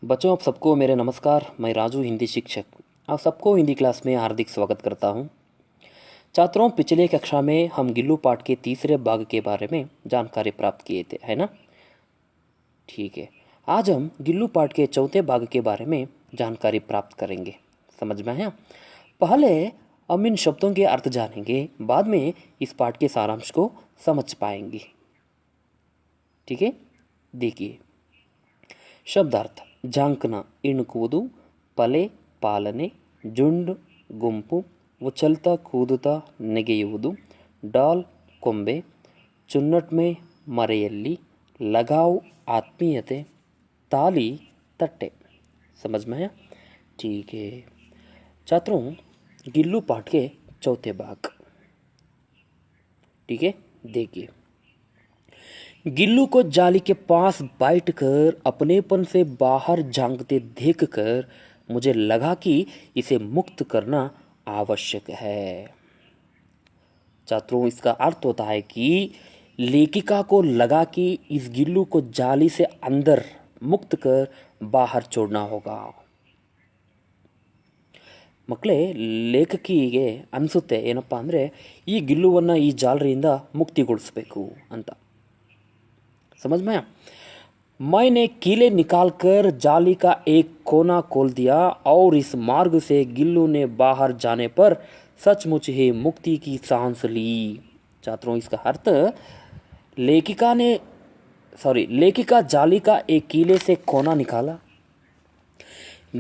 बच्चों, आप सबको मेरे नमस्कार। मैं राजू, हिंदी शिक्षक, आप सबको हिंदी क्लास में हार्दिक स्वागत करता हूं। छात्रों, पिछले कक्षा में हम गिल्लू पाठ के तीसरे भाग के बारे में जानकारी प्राप्त किए थे, है ना? ठीक है। आज हम गिल्लू पाठ के चौथे भाग के बारे में जानकारी प्राप्त करेंगे। समझ में आया? पहले हम इन शब्दों के अर्थ जानेंगे, बाद में इस पाठ के सारांश को समझ पाएंगे। ठीक है, देखिए। ಶಬ್ದಾರ್ಥ: ಜಾಂಕನ ಇಣುಕುವುದು, ಪಲೆ ಪಾಲನೆ, ಜುಂಡು ಗುಂಪು, ಉಚ್ಚಲ್ತಾ ಕೂದುತ್ತಾ ನೆಗೆಯುವುದು, ಡಾಲ್ ಕೊಂಬೆ, ಚುನ್ನಟ್ಮೆ ಮರೆಯಲ್ಲಿ, लगाव आत्मीयते, ताली तट्टे। समझ में आया? ठीक है छात्रों, गिल्लू पाठ के चौथे भाग। ठीक है, देखिए। गिल्लू को जाली के पास बैठकर अपनेपन से बाहर झांकते देखकर मुझे लगा कि इसे मुक्त करना आवश्यक है। छात्रों, इसका अर्थ होता है कि लेखिका को लगा कि इस गिल्लू को जाली से अंदर मुक्त कर बाहर छोड़ना होगा। ಮಕ್ಕಳೇ, ಲೇಖಕಿಗೆ ಅನಿಸುತ್ತೆ ಏನಪ್ಪ ಅಂದರೆ ಈ ಗಿಲ್ಲುವನ್ನು ಈ ಜಾಲರಿಯಿಂದ ಮುಕ್ತಿಗೊಳಿಸಬೇಕು ಅಂತ। समझ में आया? मैंने कीले निकालकर जाली का एक कोना खोल दिया और इस मार्ग से गिल्लू ने बाहर जाने पर सचमुच ही मुक्ति की सांस ली। छात्रों, इसका अर्थ लेखिका जाली का एक कीले से कोना निकाला।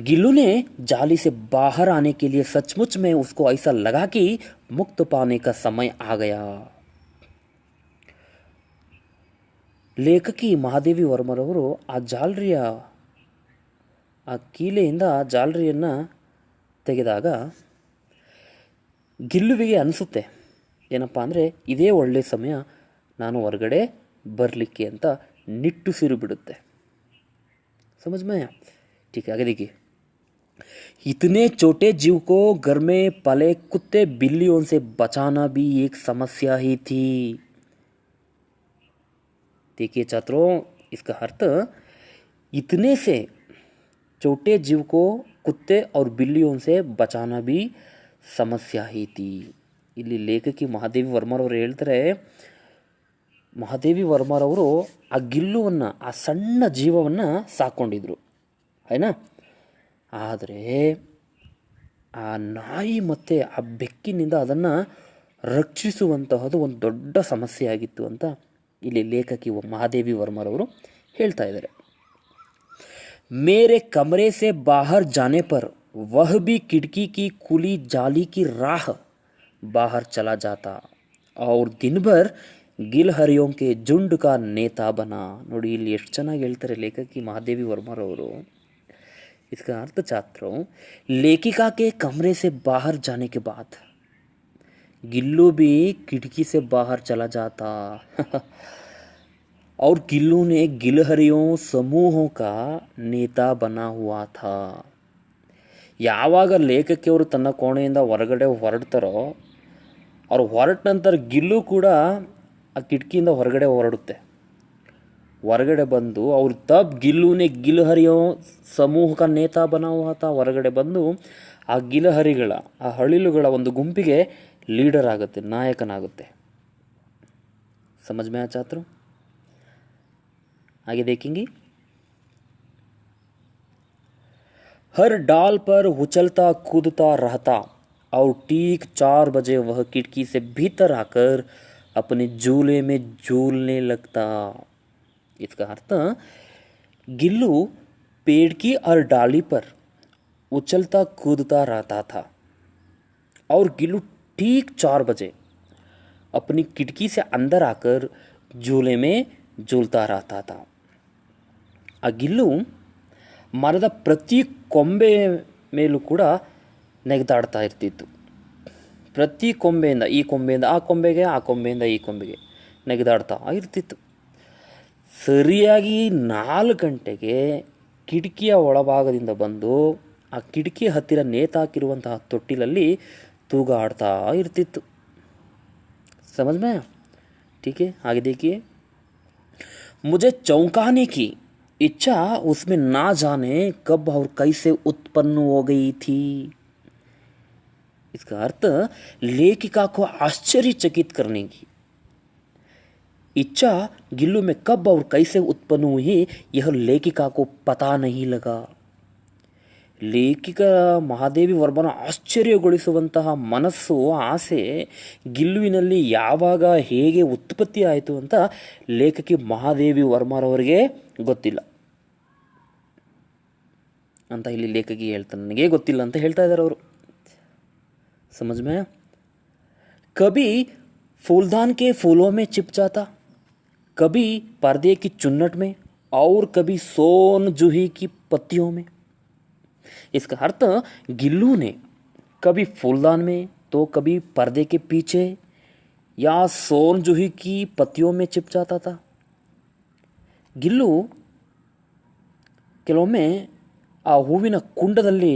गिल्लू ने जाली से बाहर आने के लिए सचमुच में उसको ऐसा लगा कि मुक्त पाने का समय आ गया। ಲೇಖಕಿ ಮಹಾದೇವಿ ವರ್ಮರವರು ಆ ಜಾಲರಿಯ ಆ ಕೀಲೆಯಿಂದ ಜಾಲರಿಯನ್ನು ತೆಗೆದಾಗ ಗಿಲ್ಲುವಿಗೆ ಅನಿಸುತ್ತೆ ಏನಪ್ಪ ಅಂದರೆ ಇದೇ ಒಳ್ಳೆಯ ಸಮಯ ನಾನು ಹೊರಗಡೆ ಬರಲಿಕ್ಕೆ ಅಂತ ನಿಟ್ಟುಸಿರು ಬಿಡುತ್ತೆ। समझ में आया? ठीक है, आगे देखिए। इतने छोटे जीव को घर में पले कुत्ते बिल्लियों से बचाना भी एक समस्या ही थी। देखिए छात्रों, इसका अर्थ इतने से छोटे जीव को कुत्ते और बिल्लियों से बचाना भी समस्या ही थी। ಇಲ್ಲಿ ಲೇಖಕಿ ಮಹಾದೇವಿ ವರ್ಮರವರು ಹೇಳ್ತಾರೆ, ಮಹಾದೇವಿ ವರ್ಮರವರು ಆ ಗಿಲ್ಲುವನ್ನು, ಆ ಸಣ್ಣ ಜೀವವನ್ನು ಸಾಕೊಂಡಿದ್ರು, ಆಯ್ನಾ? ಆದರೆ ಆ ನಾಯಿ ಮತ್ತು ಆ ಬೆಕ್ಕಿನಿಂದ ಅದನ್ನು ರಕ್ಷಿಸುವಂತಹದ್ದು ಒಂದು ದೊಡ್ಡ ಸಮಸ್ಯೆ ಆಗಿತ್ತು ಅಂತ ಇಲ್ಲಿ ಲೇಖಕಿ ಮಹಾದೇವಿ ವರ್ಮರವರು ಹೇಳ್ತಾ ಇದ್ದಾರೆ। मेरे कमरे से बाहर जाने पर वह भी खिड़की की खुली जाली की राह बाहर चला जाता और दिन भर ಗಿಲ್ಹರಿಯೋं के झुंड का नेता बना। ನೋಡಿ, ಇಲ್ಲಿ ಎಷ್ಟು ಚೆನ್ನಾಗಿ ಹೇಳ್ತಾರೆ ಲೇಖಕಿ ಮಹಾದೇವಿ ವರ್ಮರವರು। इसका अर्थ छात्रों, लेखिका के कमरे से बाहर जाने के बाद गिल्लू भी खिड़की से बाहर चला जाता और गिल्लू ने गिलहरियों समूहों का नेता बना हुआ था। ಯಾವಾಗ ಲೇಖಕಿಯವರು ತನ್ನ ಕೋಣೆಯಿಂದ ಹೊರಗಡೆ ಹೊರಡ್ತಾರೋ, ಅವ್ರು ಹೊರಟ ನಂತರ ಗಿಲ್ಲು ಕೂಡ ಆ ಕಿಟಕಿಯಿಂದ ಹೊರಗಡೆ ಹೊರಡುತ್ತೆ। ಹೊರಗಡೆ ಬಂದು ಅವ್ರು ಗಿಲ್ಲುನೇ ಗಿಲಹರಿಯೋ ಸಮೂಹ ಕಾ ನೇತಾ ಬನಾ ಹುವಾ ಥಾ, ಹೊರಗಡೆ ಬಂದು ಆ ಗಿಲಹರಿಗಳ, ಆ ಹಳಿಲುಗಳ ಒಂದು ಗುಂಪಿಗೆ ಲೀಡರ್ ಆಗುತ್ತೆ, ನಾಯಕನಾಗುತ್ತೆ। समझ में आया छात्रों? आगे देखेंगे। हर डाल पर उछलता कूदता रहता और ठीक 4 बजे वह खिड़की से भीतर आकर अपने झूले में झूलने लगता। इसका अर्थ, गिल्लू पेड़ की हर डाली पर उछलता कूदता रहता था और गिल्लू ठीक 4 बजे अपनी खिड़की से अंदर आकर झूले में झूलता रहता था। ಆ ಗಿಲ್ಲು ಮರದ ಪ್ರತಿ ಕೊಂಬೆ ಮೇಲೂ ಕೂಡ ನೆಗೆದಾಡ್ತಾ ಇರ್ತಿತ್ತು। ಪ್ರತಿ ಕೊಂಬೆಯಿಂದ, ಈ ಕೊಂಬೆಯಿಂದ ಆ ಕೊಂಬೆಗೆ, ಆ ಕೊಂಬೆಯಿಂದ ಈ ಕೊಂಬೆಗೆ ನೆಗೆದಾಡ್ತಾ ಇರ್ತಿತ್ತು। ಸರಿಯಾಗಿ 4 ಗಂಟೆಗೆ ಕಿಟಕಿಯ ಒಳಭಾಗದಿಂದ ಬಂದು ಆ ಕಿಟಕಿ ಹತ್ತಿರ ನೇತಾಕಿರುವಂತಹ ತೊಟ್ಟಿಲಲ್ಲಿ ತೂಗಾಡ್ತಾ ಇರ್ತಿತ್ತು। समझ में आया? ठीक है, आगे देखिए। मुझे चौंकाने की इच्छा उसमें ना जाने कब और कैसे उत्पन्न हो गई थी। इसका अर्थ लेखिका को आश्चर्यचकित करने की इच्छा गिल्लू में कब और कैसे उत्पन्न हुई, यह लेखिका को पता नहीं लगा। ಲೇಖಿಕ ಮಹಾದೇವಿ ವರ್ಮನ ಆಶ್ಚರ್ಯಗೊಳಿಸುವಂತಹ ಮನಸ್ಸು, ಆಸೆ ಗಿಲ್ಲುವಿನಲ್ಲಿ ಯಾವಾಗ ಹೇಗೆ ಉತ್ಪತ್ತಿ ಆಯಿತು ಅಂತ ಲೇಖಕಿ ಮಹಾದೇವಿ ವರ್ಮರವರಿಗೆ ಗೊತ್ತಿಲ್ಲ ಅಂತ ಇಲ್ಲಿ ಲೇಖಕಿ ಹೇಳ್ತಾರೆ. ನನಗೆ ಗೊತ್ತಿಲ್ಲ ಅಂತ ಹೇಳ್ತಾ ಇದ್ದಾರೆ ಅವರು. समझ में? कभी फूलदान के फूलों में चिप जाता, कभी पर्दे की चुन्नट में, और कभी सोन जूही की पत्तियों में. इसका अर्थ गिल्लू ने कभी फूलदान में तो कभी पर्दे के पीछे या सोन जूही की पत्तियों में चिप जाता था. ಗಿಲ್ಲು ಕೆಲವೊಮ್ಮೆ ಆ ಹೂವಿನ ಕುಂಡದಲ್ಲಿ,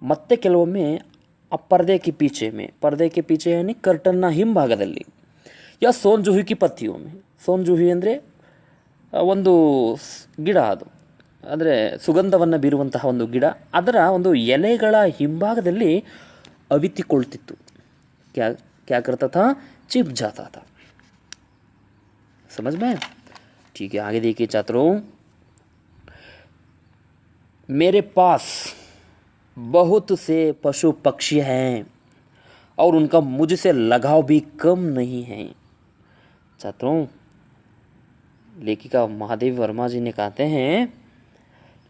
ಮತ್ತೆ ಕೆಲವೊಮ್ಮೆ ಆ ಪರ್ದೆ ಕೆ ಪೀಚೆ ಯಾನಿ ಕರ್ಟನ್ನ ಹಿಂಭಾಗದಲ್ಲಿ, ಯಾ ಸೋನ್ ಜೂಹಿ ಕಿ ಪತ್ತಿಯೋ ಮೇ. ಸೋನ್ ಜೂಹಿ ಅಂದರೆ ಒಂದು ಗಿಡ, ಅದು ಅಂದರೆ ಸುಗಂಧವನ್ನು ಬೀರುವಂತಹ ಒಂದು ಗಿಡ, ಅದರ ಒಂದು ಎಲೆಗಳ ಹಿಂಭಾಗದಲ್ಲಿ ಅವಿತಿಕೊಳ್ತಿತ್ತು. क्या करता था? चिप जाता था. समझ में? ठीक है, आगे देखिए छात्रों. मेरे पास बहुत से पशु पक्षी हैं और उनका मुझसे लगाव भी कम नहीं है. छात्रों, लेखिका महादेवी वर्मा जी ने कहते हैं,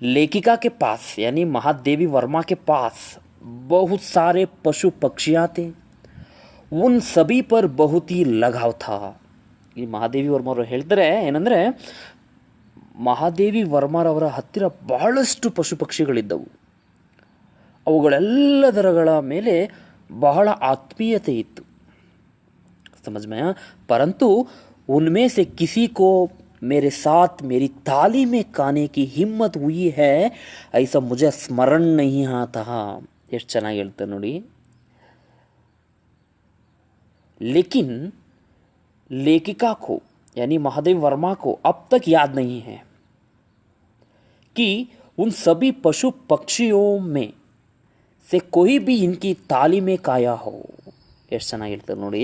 लेखिका के पास यानी महादेवी वर्मा के पास बहुत सारे पशु पक्षियाँ थे, उन सभी पर बहुत ही लगाव था. ಈ ಮಹಾದೇವಿ ವರ್ಮರವರು ಹೇಳ್ತಾರೆ ಏನಂದರೆ, ಮಹಾದೇವಿ ವರ್ಮರವರ ಹತ್ತಿರ ಬಹಳಷ್ಟು ಪಶು ಪಕ್ಷಿಗಳಿದ್ದವು, ಅವುಗಳೆಲ್ಲದರಗಳ ಮೇಲೆ ಬಹಳ ಆತ್ಮೀಯತೆ ಇತ್ತು. समझ में? परंतु उनमें से किसी को मेरे साथ मेरी थाली में खाने की हिम्मत हुई है ऐसा मुझे स्मरण नहीं आता. ಎಷ್ಟು ಚೆನ್ನಾಗಿ ಹೇಳ್ತಾರೆ ನೋಡಿ. लेकिन लेखिका को यानी महादेवी वर्मा को अब तक याद नहीं है कि उन सभी पशु पक्षियों में से कोई भी इनकी थाली में खाया हो. ಎಷ್ಟು ಚೆನ್ನಾಗಿ ಹೇಳ್ತಾರೆ ನೋಡಿ.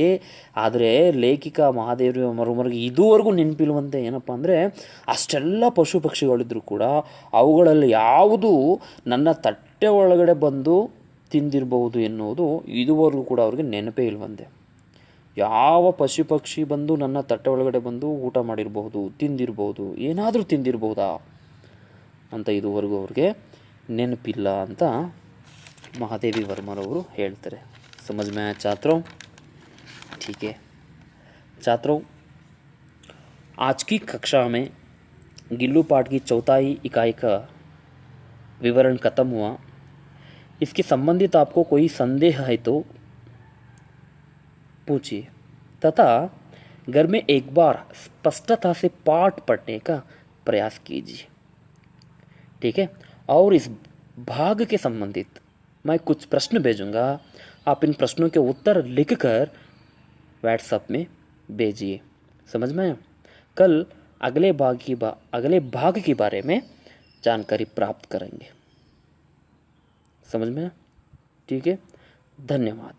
ಆದರೆ ಲೇಖಿಕಾ ಮಹಾದೇವಿ ವರ್ಮರಿಗೆ ಇದುವರೆಗೂ ನೆನಪಿಲ್ವಂತೆ ಏನಪ್ಪ ಅಂದರೆ, ಅಷ್ಟೆಲ್ಲ ಪಶು ಪಕ್ಷಿಗಳಿದ್ದರೂ ಕೂಡ ಅವುಗಳಲ್ಲಿ ಯಾವುದು ನನ್ನ ತಟ್ಟೆ ಒಳಗಡೆ ಬಂದು ತಿಂದಿರಬಹುದು ಎನ್ನುವುದು ಇದುವರೆಗೂ ಕೂಡ ಅವ್ರಿಗೆ ನೆನಪೇ ಇಲ್ವಂತೆ. ಯಾವ ಪಶು ಪಕ್ಷಿ ಬಂದು ನನ್ನ ತಟ್ಟೆ ಒಳಗಡೆ ಬಂದು ಊಟ ಮಾಡಿರಬಹುದು, ತಿಂದಿರಬಹುದು, ಏನಾದರೂ ತಿಂದಿರಬಹುದಾ ಅಂತ ಇದುವರೆಗೂ ಅವ್ರಿಗೆ ನೆನಪಿಲ್ಲ ಅಂತ ಮಹಾದೇವಿ ವರ್ಮರವರು ಹೇಳ್ತಾರೆ. समझ में आया छात्रों? ठीक है छात्रों, आज की कक्षा में गिल्लू पाठ की चौथाई इकाई का विवरण खत्म हुआ. इसके संबंधित आपको कोई संदेह है तो पूछिए, तथा घर में एक बार स्पष्टता से पाठ पढ़ने का प्रयास कीजिए. ठीक है, और इस भाग के संबंधित मैं कुछ प्रश्न भेजूंगा, आप इन प्रश्नों के उत्तर लिखकर व्हाट्सएप में भेजिए. समझ में? कल अगले भाग के बारे में जानकारी प्राप्त करेंगे. समझ में? ठीक है, धन्यवाद.